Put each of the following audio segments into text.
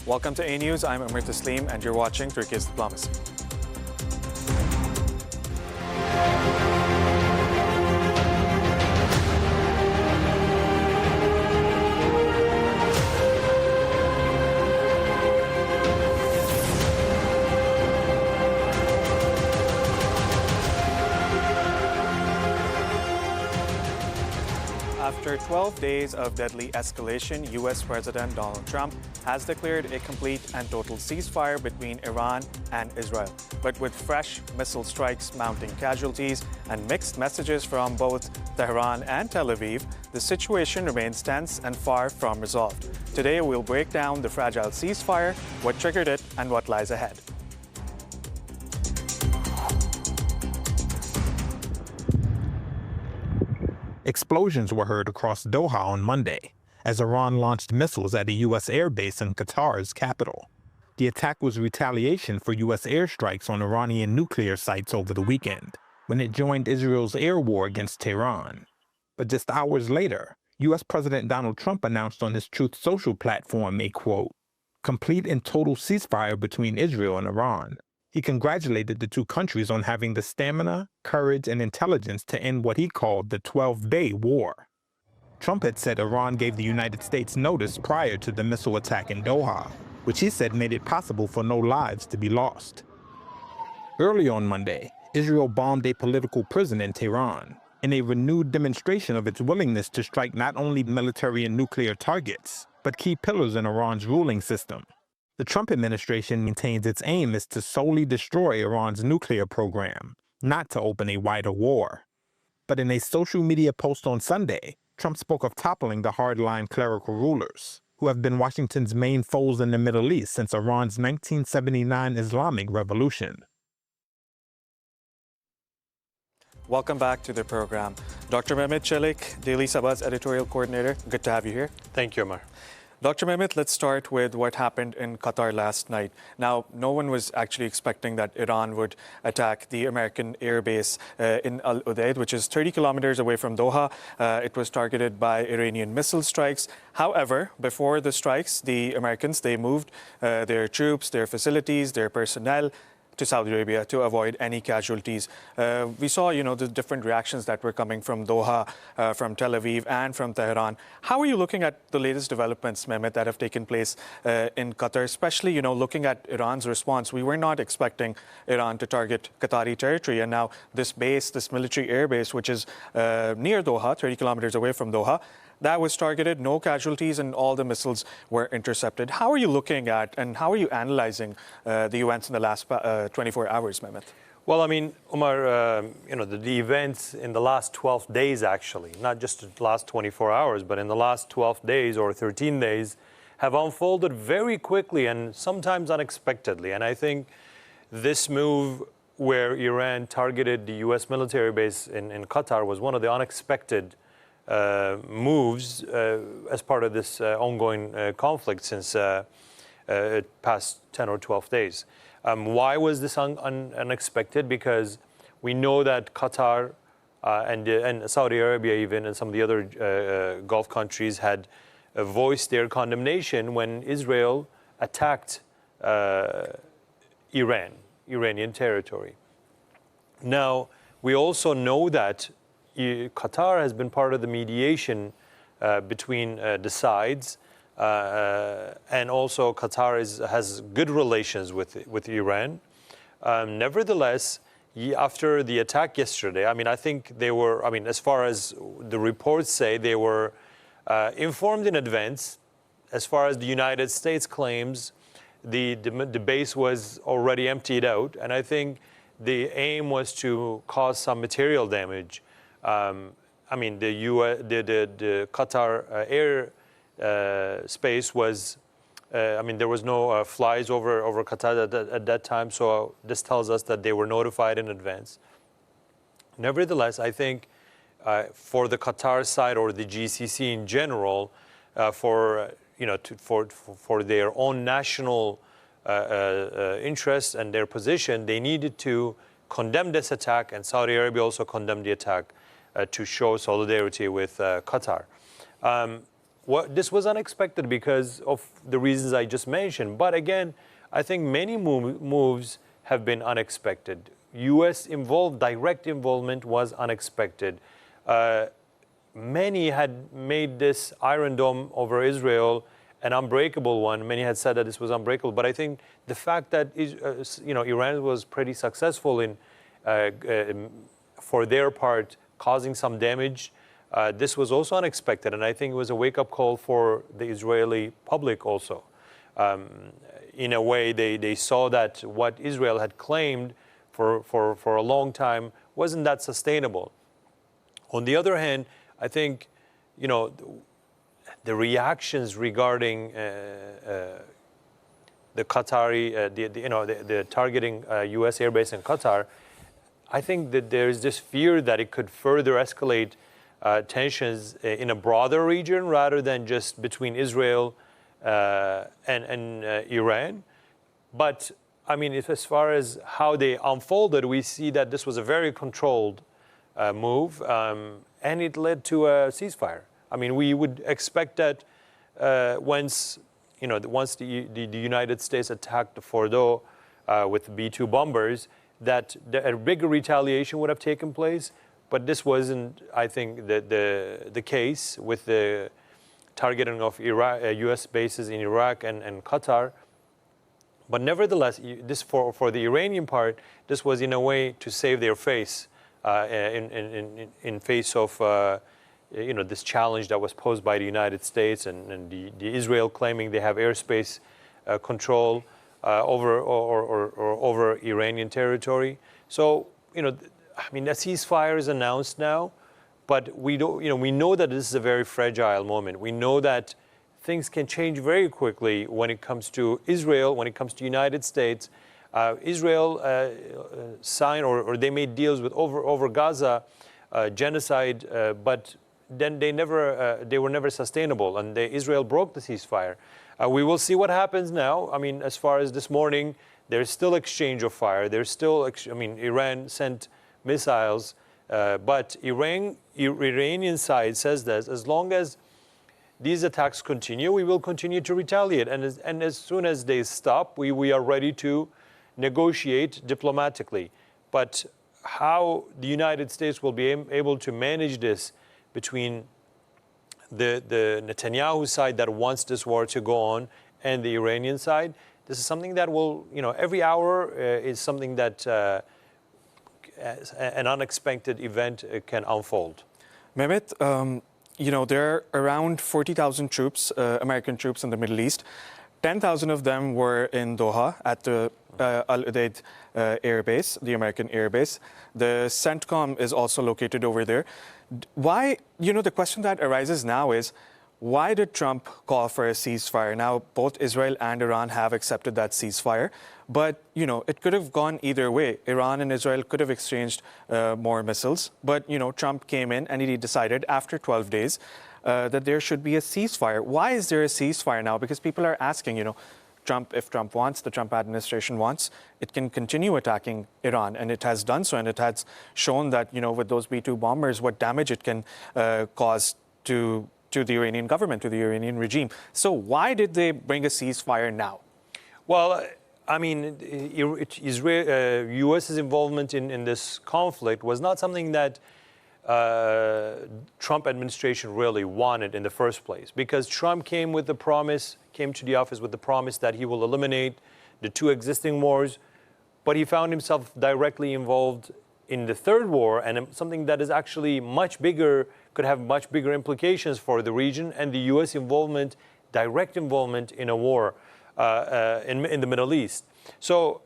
Welcome to Anews. I'm Amir Taslim and you're watching Türkiye Diplomacy. After 12 days of deadly escalation, U.S. President Donald Trump has declared a complete and total ceasefire between Iran and Israel. But with fresh missile strikes mounting casualties and mixed messages from both Tehran and Tel Aviv, the situation remains tense and far from resolved. Today, we'll break down the fragile ceasefire, what triggered it, and what lies ahead. Explosions were heard across Doha on Monday as Iran launched missiles at a U.S. airbase in Qatar's capital. The attack was retaliation for U.S. airstrikes on Iranian nuclear sites over the weekend, when it joined Israel's air war against Tehran. But just hours later, U.S. President Donald Trump announced on his Truth Social platform a, quote, complete and total ceasefire between Israel and Iran. He congratulated the two countries on having the stamina, courage, and intelligence to end what he called the 12-day war. Trump had said Iran gave the United States notice prior to the missile attack in Doha, which he said made it possible for no lives to be lost. Early on Monday, Israel bombed a political prison in Tehran in a renewed demonstration of its willingness to strike not only military and nuclear targets, but key pillars in Iran's ruling system. The Trump administration maintains its aim is to solely destroy Iran's nuclear program, not to open a wider war. But in a social media post on Sunday, Trump spoke of toppling the hardline clerical rulers, who have been Washington's main foes in the Middle East since Iran's 1979 Islamic Revolution. Welcome back to the program. Dr. Mehmet Çelik, Daily Sabah's editorial coordinator. Good to have you here. Thank you, Amar. Dr. Mehmet, let's start with what happened in Qatar last night. Now, no one was actually expecting that Iran would attack the American airbase in Al Udeid, which is 30 kilometers away from Doha. It was targeted by Iranian missile strikes. However, before the strikes, the Americans, they moved their troops, their facilities, their personnel to Saudi Arabia to avoid any casualties. We saw, the different reactions that were coming from Doha, from Tel Aviv, and from Tehran. How are you looking at the latest developments, Mehmet, that have taken place in Qatar, especially, looking at Iran's response? We were not expecting Iran to target Qatari territory, and now this base, this military airbase, which is near Doha, 30 kilometers away from Doha, that was targeted, no casualties, and all the missiles were intercepted. How are you looking at and how are you analyzing the events in the last 24 hours, Mehmet? Well, I mean, Omar, the events in the last 12 days, actually, not just the last 24 hours, but in the last 12 days or 13 days, have unfolded very quickly and sometimes unexpectedly. And I think this move where Iran targeted the U.S. military base in Qatar was one of the unexpected moves as part of this ongoing conflict since past 10 or 12 days. Why was this unexpected? Because we know that Qatar and Saudi Arabia even and some of the other Gulf countries had voiced their condemnation when Israel attacked Iranian territory. Now, we also know that Qatar has been part of the mediation between the sides, and also Qatar has good relations with Iran. Nevertheless, after the attack yesterday, I think they were, as far as the reports say, they were informed in advance. As far as the United States claims, the base was already emptied out, and I think the aim was to cause some material damage. The Qatar air space was, there was no flies over Qatar at that time, so this tells us that they were notified in advance. Nevertheless, I think for the Qatar side or the GCC in general, for their own national interests and their position, they needed to condemn this attack, and Saudi Arabia also condemned the attack to show solidarity with Qatar. this was unexpected because of the reasons I just mentioned. But again, I think many moves have been unexpected. U.S. direct involvement was unexpected. Many had made this Iron Dome over Israel an unbreakable one. Many had said that this was unbreakable. But I think the fact that Iran was pretty successful in, for their part, causing some damage, this was also unexpected. And I think it was a wake-up call for the Israeli public also. In a way, they saw that what Israel had claimed for a long time wasn't that sustainable. On the other hand, I think, the reactions regarding the Qatari, the targeting U.S. airbase in Qatar, I think that there is this fear that it could further escalate tensions in a broader region rather than just between Israel and Iran. But I mean, as far as how they unfolded, we see that this was a very controlled move, and it led to a ceasefire. I mean, we would expect that once the United States attacked Fordo with B-2 bombers, that a bigger retaliation would have taken place. But this wasn't, I think, the case with the targeting of U.S. bases in Iraq and Qatar. But nevertheless, this for the Iranian part, this was in a way to save their face in face of this challenge that was posed by the United States and the Israel claiming they have airspace control over Iranian territory. So I mean, a ceasefire is announced now, but we know that this is a very fragile moment. We know that things can change very quickly when it comes to Israel, when it comes to United States. Israel signed or they made deals with over Gaza genocide, but then they were never sustainable, and Israel broke the ceasefire. We will see what happens now. I mean, as far as this morning, there's still exchange of fire. There's still, Iran sent missiles, but Iranian side says that as long as these attacks continue, we will continue to retaliate. And as soon as they stop, we are ready to negotiate diplomatically. But how the United States will be able to manage this between the Netanyahu side that wants this war to go on and the Iranian side, this is something that will, every hour is something that an unexpected event can unfold. Mehmet, there are around 40,000 troops, American troops in the Middle East. 10,000 of them were in Doha at the Al Udeid Air Base, the American Air Base. The CENTCOM is also located over there. Why, the question that arises now is, why did Trump call for a ceasefire? Now, both Israel and Iran have accepted that ceasefire, but, it could have gone either way. Iran and Israel could have exchanged more missiles, but, Trump came in and he decided after 12 days that there should be a ceasefire. Why is there a ceasefire now? Because people are asking, if Trump wants, the Trump administration wants, it can continue attacking Iran, and it has done so, and it has shown that, with those B-2 bombers, what damage it can cause to the Iranian government, to the Iranian regime. So why did they bring a ceasefire now? Well, I mean, U.S.'s involvement in this conflict was not something that Trump administration really wanted in the first place, because Trump came to the office with the promise that he will eliminate the two existing wars, but he found himself directly involved in the third war, and something that is actually much bigger, could have much bigger implications for the region and the U.S. involvement, direct involvement in a war in the Middle East. So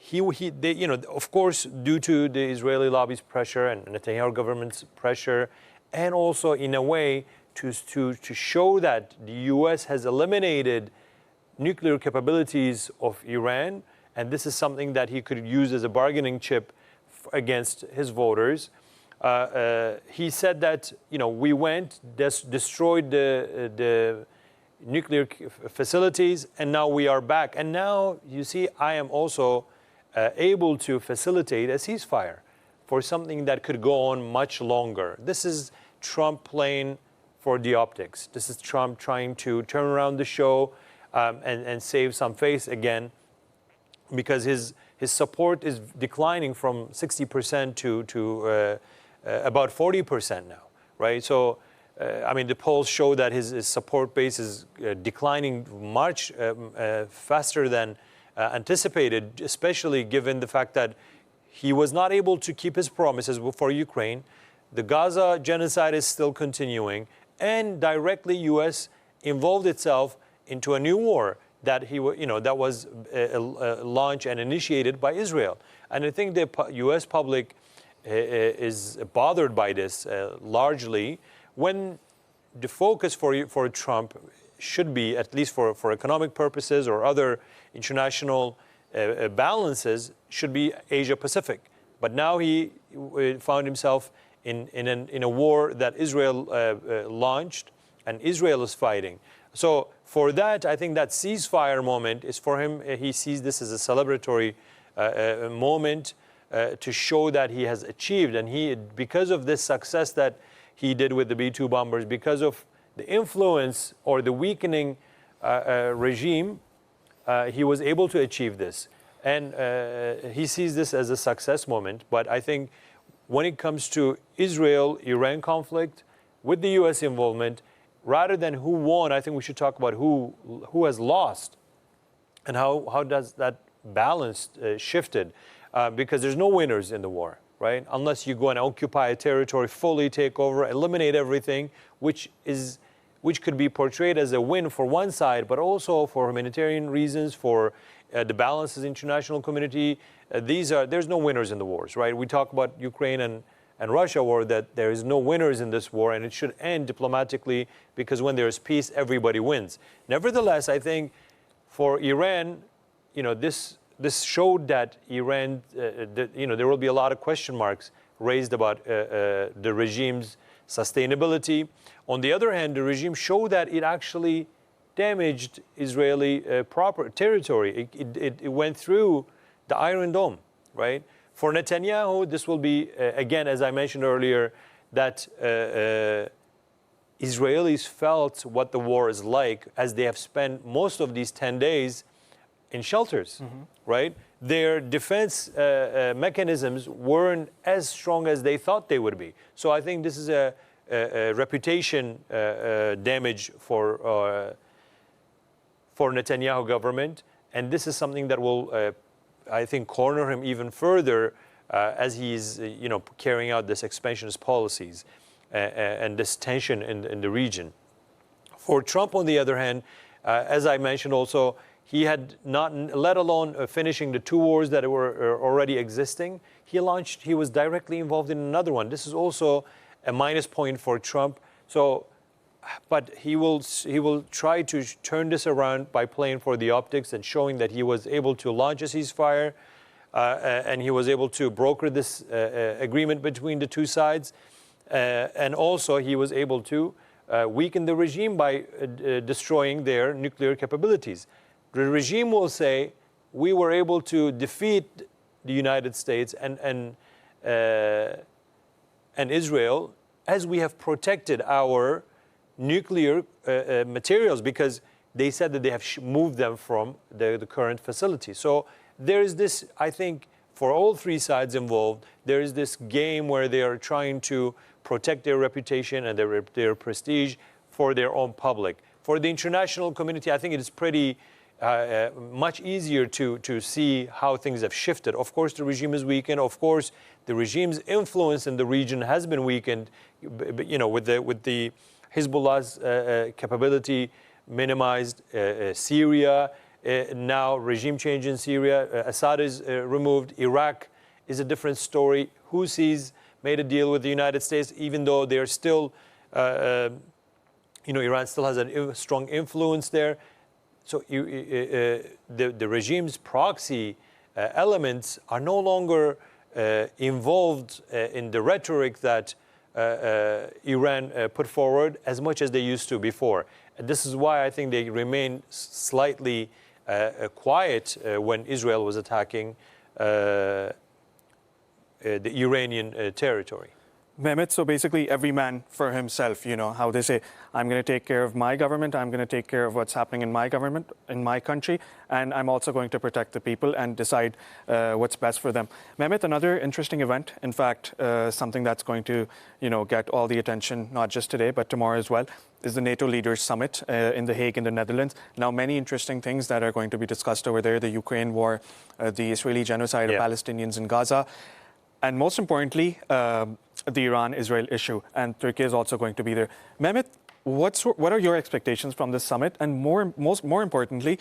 they, of course, due to the Israeli lobby's pressure and Netanyahu government's pressure, and also in a way to show that the U.S. has eliminated nuclear capabilities of Iran, and this is something that he could use as a bargaining chip against his voters. He said that, we went, destroyed the nuclear facilities, and now we are back. And now, you see, I am also able to facilitate a ceasefire for something that could go on much longer. This is Trump playing for the optics. This is Trump trying to turn around the show and save some face again, because his support is declining from 60% to about 40% now, right? So, I mean, the polls show that his support base is declining much faster than anticipated, especially given the fact that he was not able to keep his promises for Ukraine. The Gaza genocide is still continuing, and directly U.S. involved itself into a new war that that was launched and initiated by Israel. And I think the U.S. public is bothered by this largely, when the focus for Trump should be, at least for economic purposes or other international balances, should be Asia Pacific. But now he found himself in a war that Israel launched, and Israel is fighting. So for that, I think that ceasefire moment is for him. He sees this as a celebratory moment to show that he has achieved, and because of this success that he did with the B-2 bombers, because of the influence or the weakening regime, he was able to achieve this. And he sees this as a success moment. But I think when it comes to Israel-Iran conflict, with the U.S. involvement, rather than who won, I think we should talk about who has lost, and how does that balance shifted, because there's no winners in the war, right? Unless you go and occupy a territory, fully take over, eliminate everything, which could be portrayed as a win for one side, but also for humanitarian reasons, for the balance of the international community. There's no winners in the wars, right? We talk about Ukraine and Russia war, that there is no winners in this war, and it should end diplomatically, because when there is peace, everybody wins. Nevertheless, I think for Iran, this showed that Iran, there will be a lot of question marks raised about the regime's sustainability. On the other hand, the regime showed that it actually damaged Israeli proper territory. It went through the Iron Dome, right? For Netanyahu, this will be, again, as I mentioned earlier, that Israelis felt what the war is like, as they have spent most of these 10 days in shelters, right? Their defense mechanisms weren't as strong as they thought they would be. So I think this is a reputation damage for Netanyahu government, and this is something that will, I think, corner him even further as he's, carrying out this expansionist policies and this tension in the region. For Trump, on the other hand, as I mentioned also, he had not, let alone finishing the two wars that were already existing, he was directly involved in another one. This is also a minus point for Trump. So, but he will try to turn this around by playing for the optics and showing that he was able to launch a ceasefire, and he was able to broker this agreement between the two sides, and also he was able to weaken the regime by destroying their nuclear capabilities. The regime will say, we were able to defeat the United States and Israel as we have protected our nuclear materials, because they said that they have moved them from the current facility. So there is this, I think, for all three sides involved, there is this game where they are trying to protect their reputation and their prestige for their own public. For the international community, I think it is pretty much easier to see how things have shifted. Of course, the regime is weakened. Of course, the regime's influence in the region has been weakened, with the Hezbollah's capability minimized. Syria, now regime change in Syria. Assad is removed. Iraq is a different story. Houthis made a deal with the United States, even though they're still, Iran still has a strong influence there. So the regime's proxy elements are no longer involved in the rhetoric that Iran put forward as much as they used to before. And this is why I think they remain slightly quiet when Israel was attacking the Iranian territory. Mehmet, so basically every man for himself, you know, how they say, I'm going to take care of my government, I'm going to take care of what's happening in my government, in my country, and I'm also going to protect the people and decide what's best for them. Mehmet, another interesting event, in fact, something that's going to, you know, get all the attention, not just today, but tomorrow as well, is the NATO Leaders Summit in The Hague in the Netherlands. Now, many interesting things that are going to be discussed over there, the Ukraine war, the Israeli genocide of Palestinians in Gaza, and most importantly, the Iran-Israel issue, and Turkey is also going to be there. Mehmet, what are your expectations from this summit? And more importantly,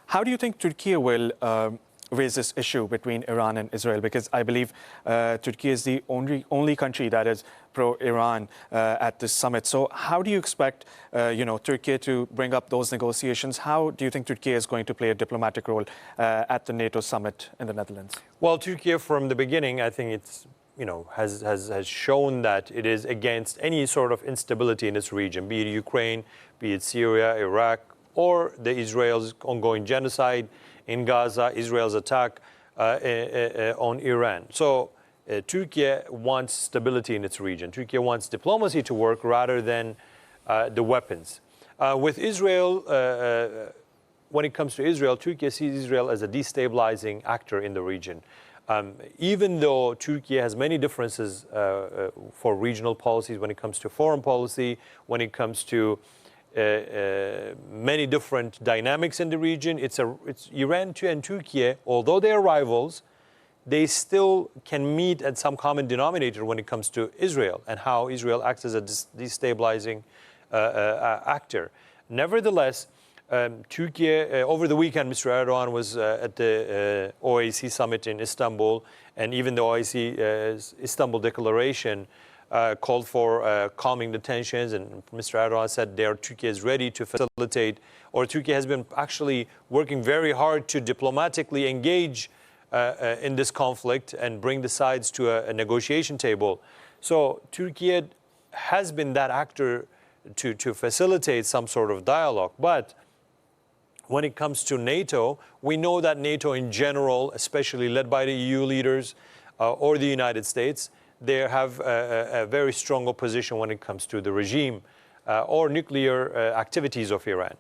how do you think Turkey will raise this issue between Iran and Israel? Because I believe Turkey is the only country that is pro-Iran at this summit. So how do you expect Turkey to bring up those negotiations? How do you think Turkey is going to play a diplomatic role at the NATO summit in the Netherlands? Well, Turkey from the beginning, I think it's has shown that it is against any sort of instability in this region, be it Ukraine, be it Syria, Iraq, or the Israel's ongoing genocide in Gaza, Israel's attack on Iran. So Turkey wants stability in its region. Turkey wants diplomacy to work rather than the weapons. With Israel, when it comes to Israel, Turkey sees Israel as a destabilizing actor in the region. Even though Turkey has many differences for regional policies when it comes to foreign policy, when it comes to many different dynamics in the region, it's Iran and Turkey, although they are rivals, they still can meet at some common denominator when it comes to Israel and how Israel acts as a destabilizing actor. Nevertheless, Turkey, over the weekend, Mr. Erdogan was at the OIC summit in Istanbul, and even the OIC Istanbul Declaration called for calming the tensions, and Mr. Erdogan said Turkey is ready to facilitate, or Turkey has been actually working very hard to diplomatically engage in this conflict and bring the sides to a negotiation table. So Turkey has been that actor to facilitate some sort of dialogue, but when it comes to NATO, we know that NATO in general, especially led by the EU leaders or the United States, they have a very strong opposition when it comes to the regime or nuclear activities of Iran.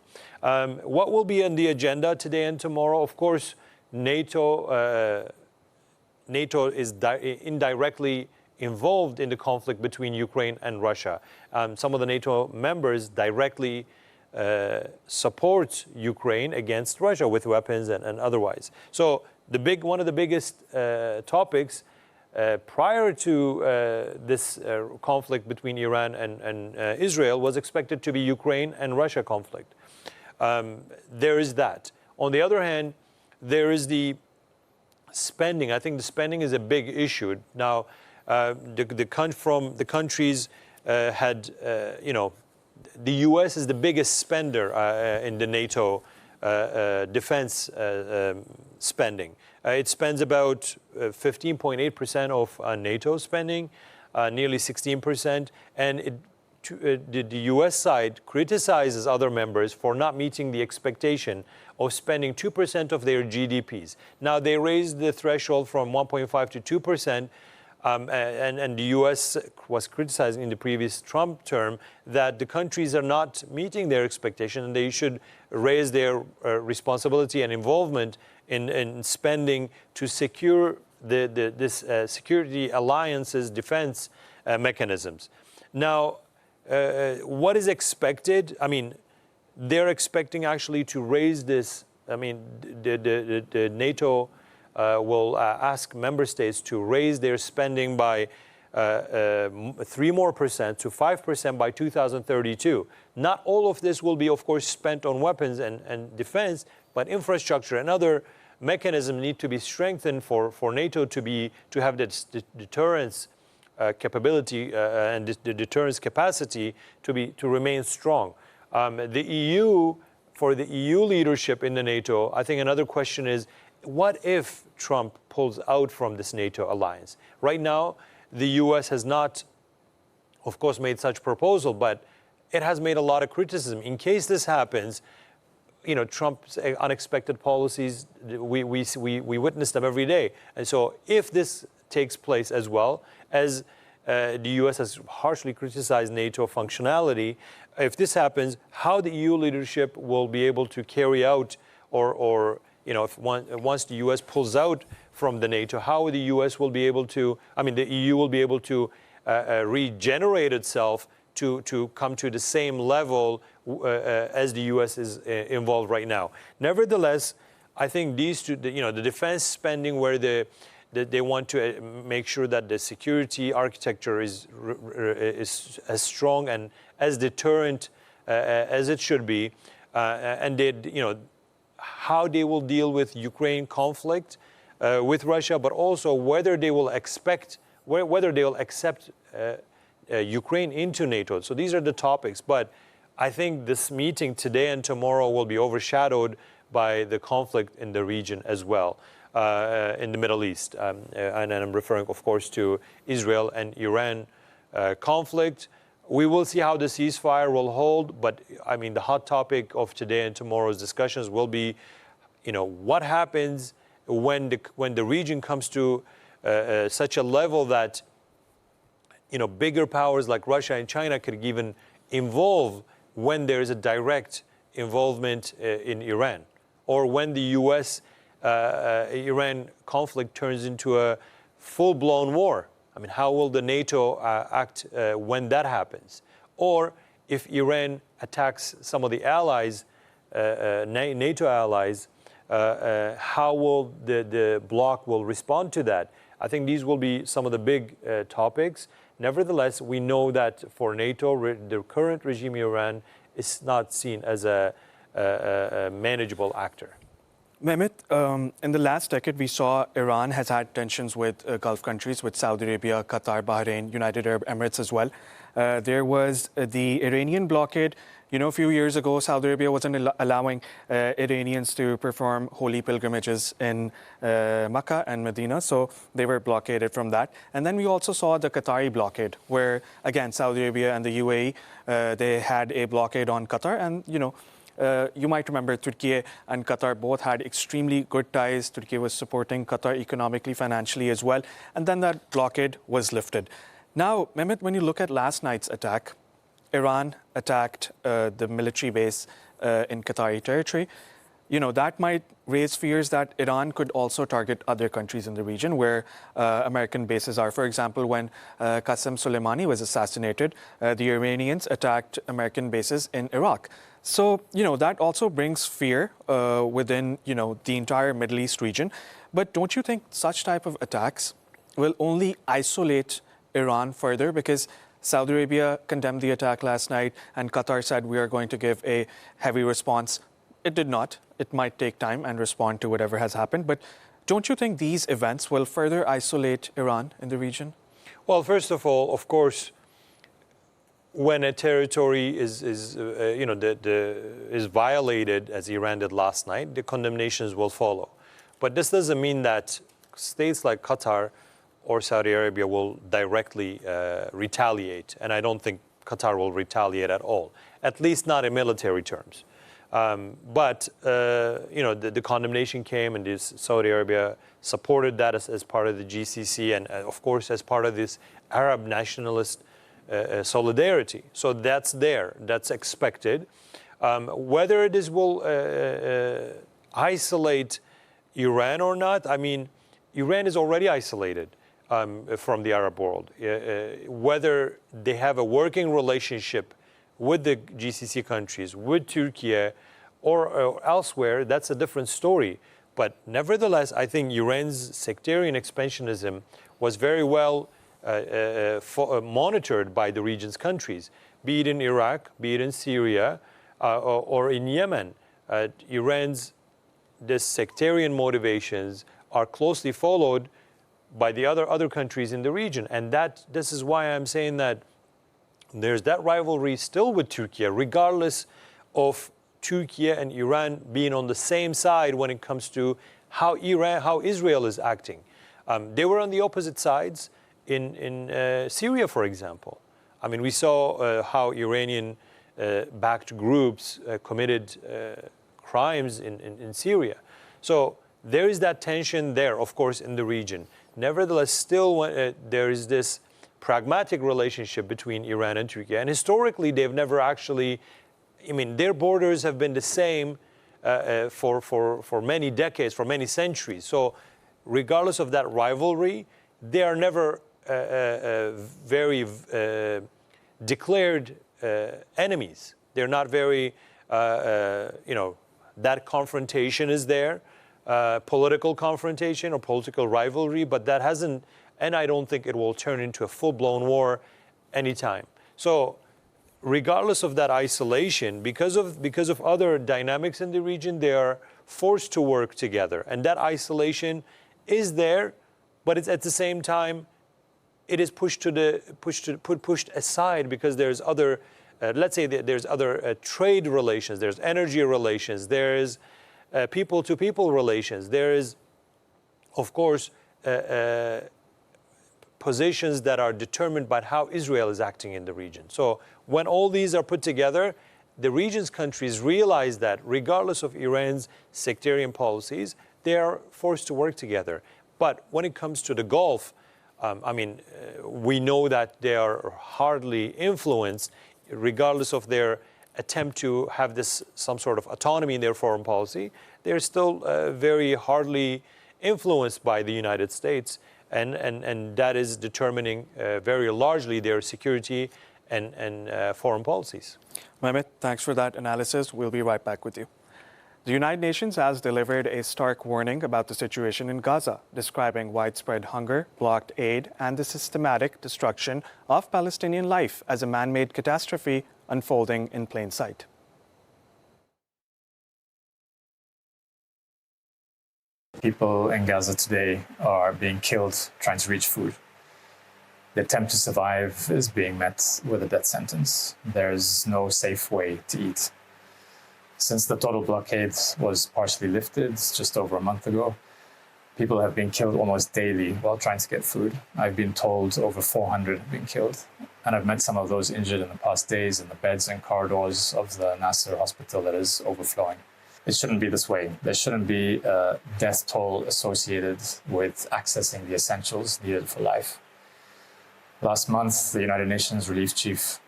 What will be on the agenda today and tomorrow? Of course, NATO is indirectly involved in the conflict between Ukraine and Russia. Some of the NATO members directly support Ukraine against Russia with weapons and otherwise. So one of the biggest topics prior to this conflict between Iran and Israel was expected to be Ukraine and Russia conflict. There is that. On the other hand, there is the spending. I think the spending is a big issue. Now, the countries had, the U.S. is the biggest spender in the NATO defense spending. It spends about 15.8% of NATO spending, nearly 16%, and the U.S. side criticizes other members for not meeting the expectation of spending 2% of their GDPs. Now, they raised the threshold from 1.5 to 2%, and the U.S. was criticizing in the previous Trump term that the countries are not meeting their expectation and they should raise their responsibility and involvement in spending to secure this security alliance's defense mechanisms. Now, what is expected? I mean, they're expecting actually to raise this. I mean, the NATO will ask member states to raise their spending by 3% more to 5% by 2032. Not all of this will be, of course, spent on weapons and defense, but infrastructure and other mechanisms need to be strengthened for NATO to have the deterrence capability and the deterrence capacity to remain strong. The EU, for the EU leadership in the NATO, I think another question is, what if Trump pulls out from this NATO alliance? Right now, the U.S. has not, of course, made such proposal, but it has made a lot of criticism. In case this happens, Trump's unexpected policies, we witness them every day. And so if this takes place as well, as the U.S. has harshly criticized NATO functionality. If this happens, how the EU leadership will be able to carry out, or if once the U.S. pulls out from the NATO, how the U.S. will be able to, the EU will be able to regenerate itself to come to the same level as the U.S. is involved right now. Nevertheless, I think these two, the defense spending, where they want to make sure that the security architecture is as strong and as deterrent as it should be, and how they will deal with Ukraine conflict with Russia, but also whether they will accept Ukraine into NATO. So these are the topics. But I think this meeting today and tomorrow will be overshadowed by the conflict in the region as well, in the Middle East. And I'm referring, of course, to Israel and Iran conflict. We will see how the ceasefire will hold, but the hot topic of today and tomorrow's discussions will be, what happens when the region comes to such a level that bigger powers like Russia and China could even involve when there is a direct involvement in Iran, or when the U.S.-Iran conflict turns into a full-blown war. How will the NATO act when that happens? Or if Iran attacks some of the allies, NATO allies, how will the bloc will respond to that? I think these will be some of the big topics. Nevertheless, we know that for NATO, the current regime in Iran is not seen as a manageable actor. Mehmet, in the last decade, we saw Iran has had tensions with Gulf countries, with Saudi Arabia, Qatar, Bahrain, United Arab Emirates as well. There was the Iranian blockade. A few years ago, Saudi Arabia wasn't allowing Iranians to perform holy pilgrimages in Mecca and Medina, so they were blockaded from that. And then we also saw the Qatari blockade, where, again, Saudi Arabia and the UAE, they had a blockade on Qatar. And, you might remember Türkiye and Qatar both had extremely good ties. Türkiye was supporting Qatar economically, financially as well. And then that blockade was lifted. Now, Mehmet, when you look at last night's attack, Iran attacked the military base in Qatari territory. That might raise fears that Iran could also target other countries in the region where American bases are. For example, when Qasem Soleimani was assassinated, the Iranians attacked American bases in Iraq. So, that also brings fear within, the entire Middle East region. But don't you think such type of attacks will only isolate Iran further? Because Saudi Arabia condemned the attack last night, and Qatar said we are going to give a heavy response. It did not. It might take time and respond to whatever has happened. But don't you think these events will further isolate Iran in the region? Well, first of all, of course, when a territory is violated, as Iran did last night, the condemnations will follow. But this doesn't mean that states like Qatar or Saudi Arabia will directly retaliate. And I don't think Qatar will retaliate at all, at least not in military terms. But the condemnation came, and Saudi Arabia supported that as part of the GCC, and of course as part of this Arab nationalist solidarity. So that's there, that's expected. Whether this will isolate Iran or not, Iran is already isolated from the Arab world. Whether they have a working relationship with the GCC countries, with Türkiye, or elsewhere, that's a different story. But nevertheless, I think Iran's sectarian expansionism was very well monitored by the region's countries, be it in Iraq, be it in Syria, or in Yemen. Iran's sectarian motivations are closely followed by the other countries in the region. And this is why I'm saying that there's that rivalry still with Turkey, regardless of Turkey and Iran being on the same side when it comes to how Israel is acting. They were on the opposite sides in Syria, for example. We saw how Iranian-backed groups committed crimes in Syria. So there is that tension there, of course, in the region. Nevertheless, still there is this pragmatic relationship between Iran and Turkey. And historically, they've never actually, I mean, their borders have been the same for many decades, for many centuries. So regardless of that rivalry, they are never very declared enemies. They're not very, that confrontation is there, political confrontation or political rivalry, but that hasn't, and I don't think it will turn into a full-blown war anytime. So regardless of that isolation, because of other dynamics in the region, they are forced to work together. And that isolation is there, but it's at the same time, it is pushed aside because there's other, let's say there's other trade relations, there's energy relations, there's people-to-people relations, there is, of course, positions that are determined by how Israel is acting in the region. So when all these are put together, the region's countries realize that regardless of Iran's sectarian policies, they are forced to work together. But when it comes to the Gulf, we know that they are hardly influenced, regardless of their attempt to have some sort of autonomy in their foreign policy. They're still very hardly influenced by the United States, and that is determining very largely their security and foreign policies. Mehmet, thanks for that analysis. We'll be right back with you. The United Nations has delivered a stark warning about the situation in Gaza, describing widespread hunger, blocked aid, and the systematic destruction of Palestinian life as a man-made catastrophe unfolding in plain sight. People in Gaza today are being killed trying to reach food. The attempt to survive is being met with a death sentence. There's no safe way to eat. Since the total blockade was partially lifted just over a month ago, people have been killed almost daily while trying to get food. I've been told over 400 have been killed. And I've met some of those injured in the past days in the beds and corridors of the Nasser hospital that is overflowing. It shouldn't be this way. There shouldn't be a death toll associated with accessing the essentials needed for life. Last month, the United Nations Relief Chief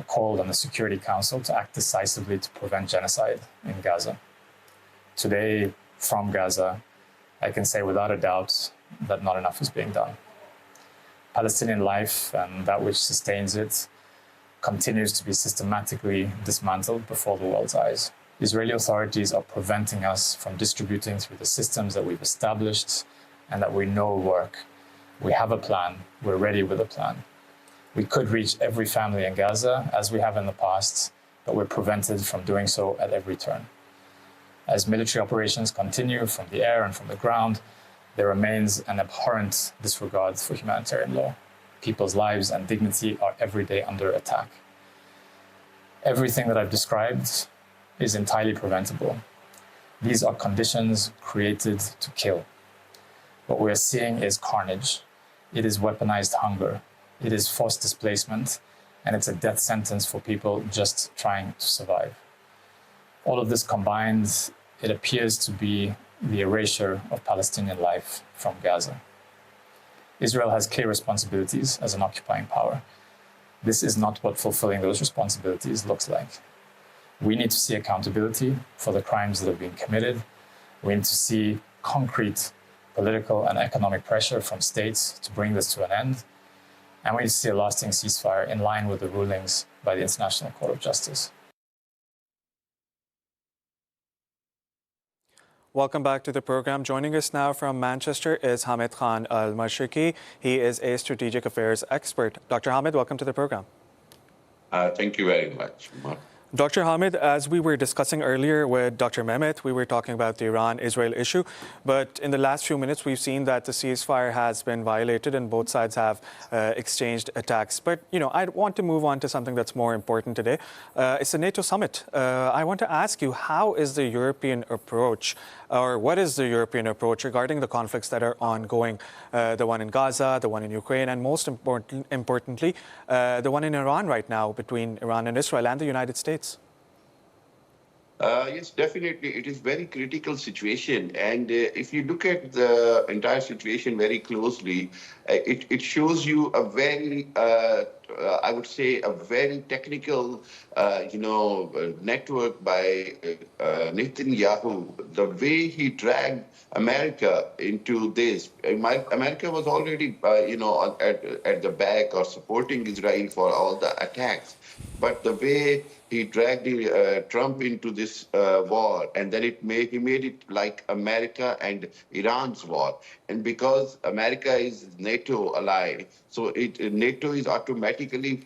called on the Security Council to act decisively to prevent genocide in Gaza. Today, from Gaza, I can say without a doubt that not enough is being done. Palestinian life and that which sustains it continues to be systematically dismantled before the world's eyes. Israeli authorities are preventing us from distributing through the systems that we've established and that we know work. We have a plan. We're ready with a plan. We could reach every family in Gaza, as we have in the past, but we're prevented from doing so at every turn. As military operations continue from the air and from the ground, there remains an abhorrent disregard for humanitarian law. People's lives and dignity are every day under attack. Everything that I've described is entirely preventable. These are conditions created to kill. What we're seeing is carnage. It is weaponized hunger. It is forced displacement, and it's a death sentence for people just trying to survive. All of this combined, it appears to be the erasure of Palestinian life from Gaza. Israel has clear responsibilities as an occupying power. This is not what fulfilling those responsibilities looks like. We need to see accountability for the crimes that have been committed. We need to see concrete political and economic pressure from states to bring this to an end. And we need to see a lasting ceasefire in line with the rulings by the International Court of Justice. Welcome back to the program. Joining us now from Manchester is Hamid Khan Al-Mashriqi. He is a strategic affairs expert. Dr. Hamid, welcome to the program. Thank you very much, Mark. Dr. Hamid, as we were discussing earlier with Dr. Mehmet, we were talking about the Iran-Israel issue. But in the last few minutes, we've seen that the ceasefire has been violated and both sides have exchanged attacks. But, I want to move on to something that's more important today. It's the NATO summit. I want to ask you, how is the European approach, or what is the European approach regarding the conflicts that are ongoing, the one in Gaza, the one in Ukraine, and most importantly, the one in Iran right now between Iran and Israel and the United States? Yes, definitely. It is very critical situation, and if you look at the entire situation very closely, it shows you a very, I would say, a very technical, network by Netanyahu. The way he dragged America into this, America was already, at the back or supporting Israel for all the attacks. But the way he dragged Trump into this war, and then he made it like America and Iran's war. And because America is NATO ally, so NATO is automatically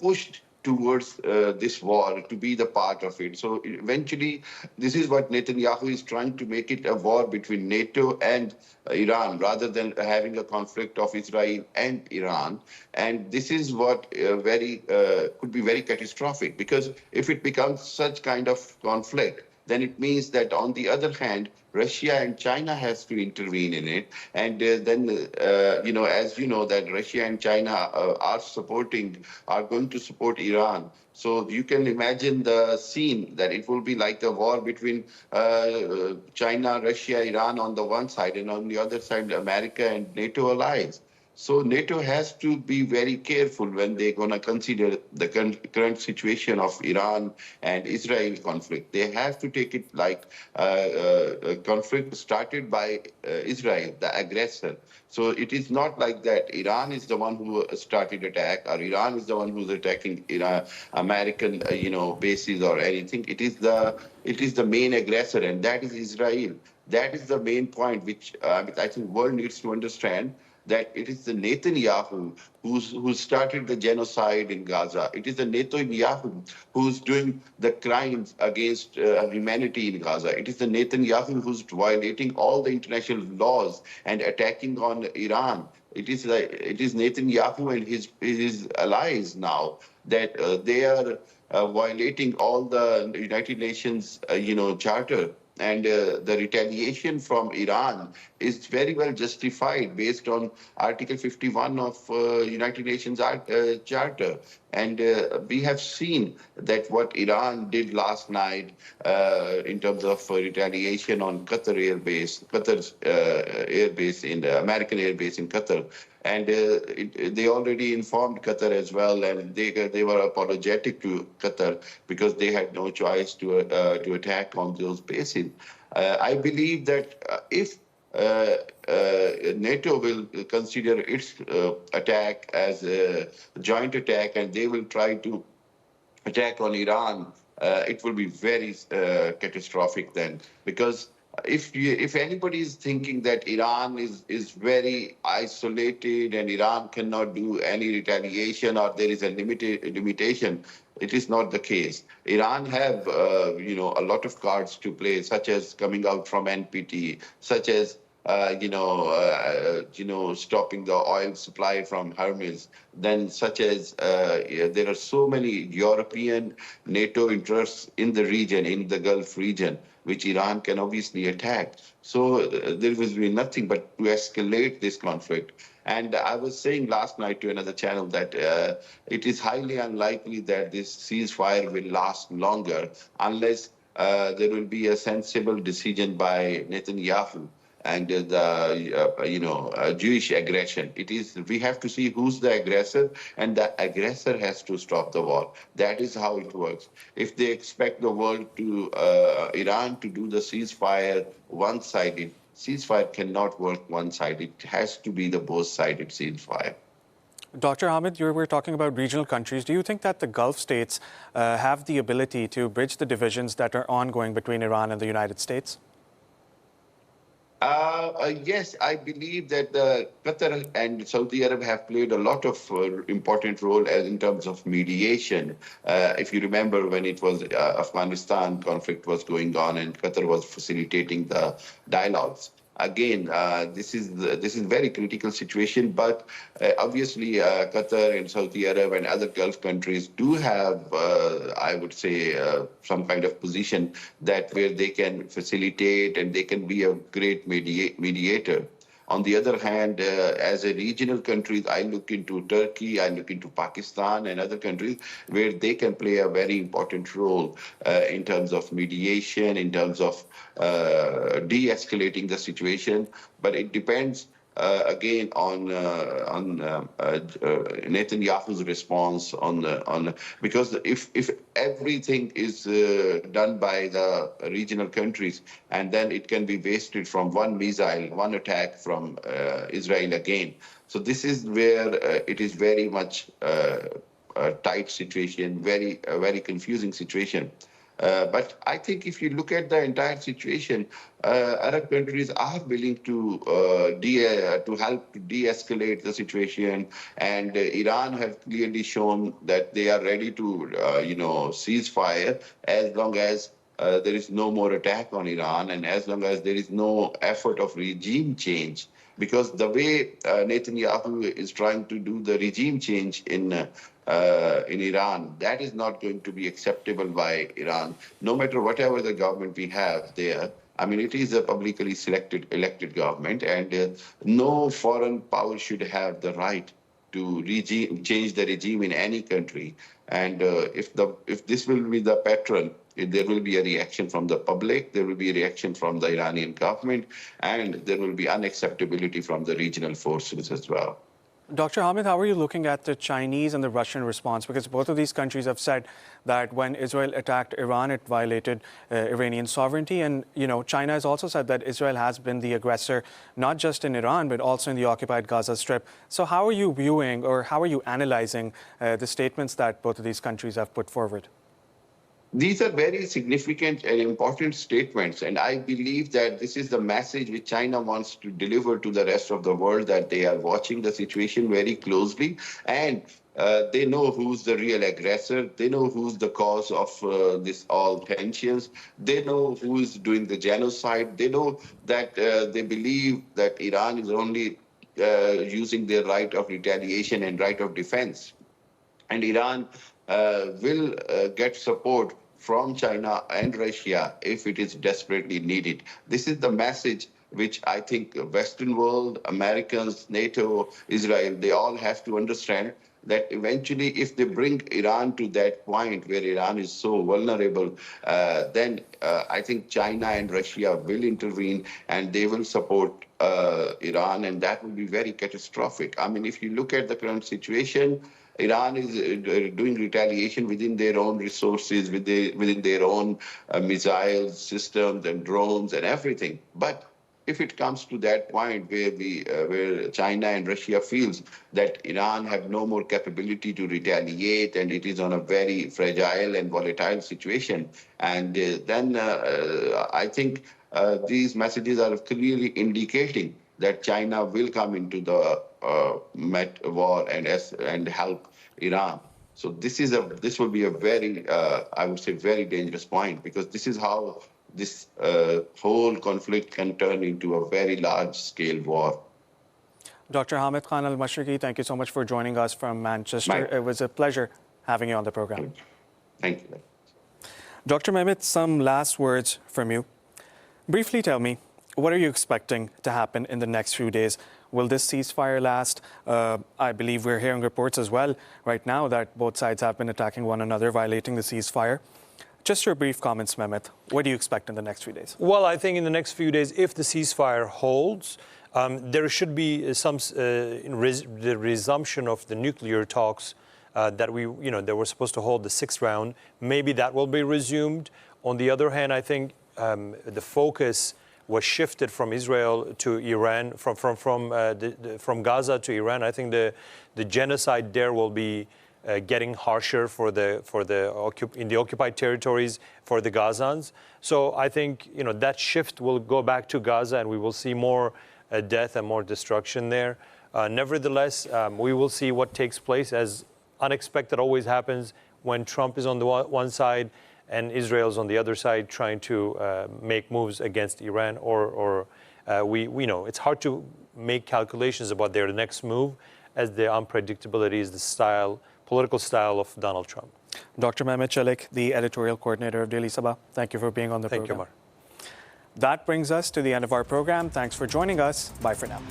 pushed towards this war to be the part of it. So eventually, this is what Netanyahu is trying to make it a war between NATO and Iran rather than having a conflict of Israel and Iran. And this is what could be very catastrophic, because if it becomes such kind of conflict, then it means that on the other hand, Russia and China has to intervene in it. And as you know, that Russia and China are going to support Iran. So you can imagine the scene that it will be like a war between China, Russia, Iran on the one side, and on the other side, America and NATO allies. So NATO has to be very careful when they're going to consider the current situation of Iran and Israel conflict. They have to take it like a conflict started by Israel, the aggressor. So it is not like that Iran is the one who started attack, or Iran is the one who's attacking American bases or anything. It is the main aggressor, and that is Israel. That is the main point, which I think world needs to understand, that it is the Netanyahu who started the genocide in Gaza. It is the Netanyahu who's doing the crimes against humanity in Gaza. It is the Netanyahu who's violating all the international laws and attacking on Iran. It is Netanyahu and his allies now that they are violating all the United Nations, charter. And the retaliation from Iran is very well justified based on Article 51 of United Nations Charter. And we have seen that what Iran did last night in terms of retaliation on Qatar's airbase in the American airbase in Qatar. And they already informed Qatar as well, and they were apologetic to Qatar because they had no choice to attack on those bases. I believe that if NATO will consider its attack as a joint attack, and they will try to attack on Iran, it will be very catastrophic then, because if anybody is thinking that Iran is very isolated and Iran cannot do any retaliation, or there is a limitation, it is not the case. Iran have a lot of cards to play, such as coming out from NPT, such as stopping the oil supply from Hormuz, then such as there are so many European NATO interests in the region, in the Gulf region, which Iran can obviously attack. So there will be nothing but to escalate this conflict. And I was saying last night to another channel that it is highly unlikely that this ceasefire will last longer unless there will be a sensible decision by Netanyahu and the Jewish aggression. We have to see who's the aggressor, and the aggressor has to stop the war. That is how it works. If they expect the world to Iran to do the ceasefire one-sided, ceasefire cannot work one-sided. It has to be the both-sided ceasefire. Dr. Hamid, you were talking about regional countries. Do you think that the Gulf states have the ability to bridge the divisions that are ongoing between Iran and the United States? Yes, I believe that Qatar and Saudi Arabia have played a lot of important role in terms of mediation. If you remember when it was Afghanistan conflict was going on and Qatar was facilitating the dialogues. Again, this is very critical situation, but obviously Qatar and Saudi Arabia and other Gulf countries do have, I would say, some kind of position that where they can facilitate and they can be a great mediator. On the other hand, as a regional country, I look into Turkey, I look into Pakistan and other countries where they can play a very important role in terms of mediation, in terms of de-escalating the situation. But it depends again on Netanyahu's response because if everything is done by the regional countries, and then it can be wasted from one missile, one attack from Israel again. So this is where it is very much a tight situation, very confusing situation. But I think if you look at the entire situation, Arab countries are willing to help to de-escalate the situation, and Iran have clearly shown that they are ready to, cease fire as long as there is no more attack on Iran, and as long as there is no effort of regime change. Because the way Netanyahu is trying to do the regime change in Iran, that is not going to be acceptable by Iran, no matter whatever the government we have there. I mean, it is a publicly elected government, and no foreign power should have the right to change the regime in any country. And if this will be the pattern, there will be a reaction from the public, there will be a reaction from the Iranian government, and there will be unacceptability from the regional forces as well. Dr. Hamid, how are you looking at the Chinese and the Russian response? Because both of these countries have said that when Israel attacked Iran, it violated Iranian sovereignty. And, China has also said that Israel has been the aggressor, not just in Iran, but also in the occupied Gaza Strip. So how are you viewing, or how are you analyzing the statements that both of these countries have put forward? These are very significant and important statements, and I believe that this is the message which China wants to deliver to the rest of the world, that they are watching the situation very closely, and they know who's the real aggressor. They know who's the cause of this all tensions. They know who's doing the genocide. They know that they believe that Iran is only using their right of retaliation and right of defense. And Iran will get support from China and Russia if it is desperately needed. This is the message which I think the Western world, Americans, NATO, Israel, they all have to understand, that eventually if they bring Iran to that point where Iran is so vulnerable, then I think China and Russia will intervene and they will support Iran, and that will be very catastrophic. I mean, if you look at the current situation, Iran is doing retaliation within their own resources, within their own missiles, systems, and drones, and everything. But if it comes to that point where China and Russia feels that Iran have no more capability to retaliate, and it is on a very fragile and volatile situation, and then I think these messages are clearly indicating that China will come into the war and help Iran. So this will be a very, I would say, very dangerous point, because this is how this whole conflict can turn into a very large-scale war. Dr. Hamid Khan Al-Mashriqi, thank you so much for joining us from Manchester. It was a pleasure having you on the program. Thank you. Dr. Mehmet, some last words from you. Briefly tell me, what are you expecting to happen in the next few days? Will this ceasefire last? I believe we're hearing reports as well right now that both sides have been attacking one another, violating the ceasefire. Just your brief comments, Mehmet. What do you expect in the next few days? Well, I think in the next few days, if the ceasefire holds, there should be the resumption of the nuclear talks that they were supposed to hold the 6th round. Maybe that will be resumed. On the other hand, I think the focus was shifted from Israel to Iran, from Gaza to Iran. I think the genocide there will be getting harsher in the occupied territories for the Gazans. So I think that shift will go back to Gaza, and we will see more death and more destruction there. Nevertheless, we will see what takes place, as unexpected always happens when Trump is on the one side and Israel's on the other side trying to make moves against Iran, we know it's hard to make calculations about their next move, as the unpredictability is the political style of Donald Trump. Dr. Mehmet Çelik, the editorial coordinator of Daily Sabah, thank you for being on the program. Thank you, Mar. That brings us to the end of our program. Thanks for joining us. Bye for now.